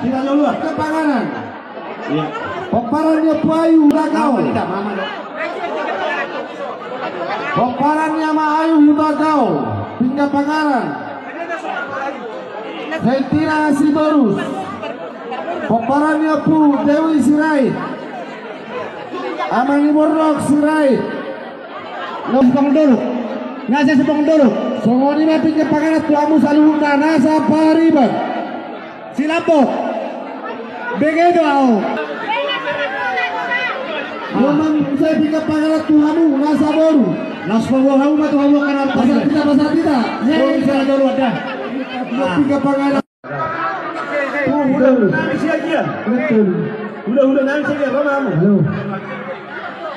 Kita dulu kepanganan. Iya. Peparannya Bayu Hudagao. Peparannya Ayu Hudagao. Pindah Panganan. Heltina Sitorus. Peparannya Pu Dewi Sirait. Amani Borok Sirait. Lompong dulu. Nasa sepong dulu. Songoni na pindah Panganan tuamu salunda nasa pariban. Silapo. Begitu aku. Roman saya pindah Panganan tuamu nasa boru. Nasa boru mah tuamu karena pasar tidak. Hei, sana dulu ada. Pindah Panganan. Udah nangis aja. Betul. Udah nangis aja Romamu. Halo.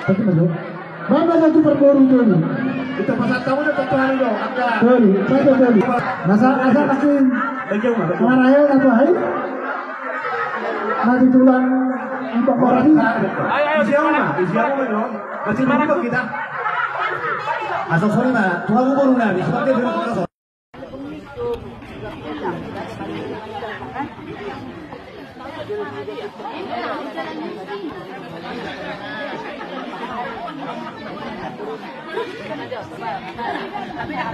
Tapi masuk. Mama satu perboru dulu. Kita pasar tamu udah tentuan dulu. Ada. Dulu. Nasa kasih. Bagaimana? Marahel atau hai? Nanti tulang untuk orang ini. Ayo siapa dong? Masih mana kita? Asal sore mah, tuang baru nanti. Seperti itu kita. Tapi tak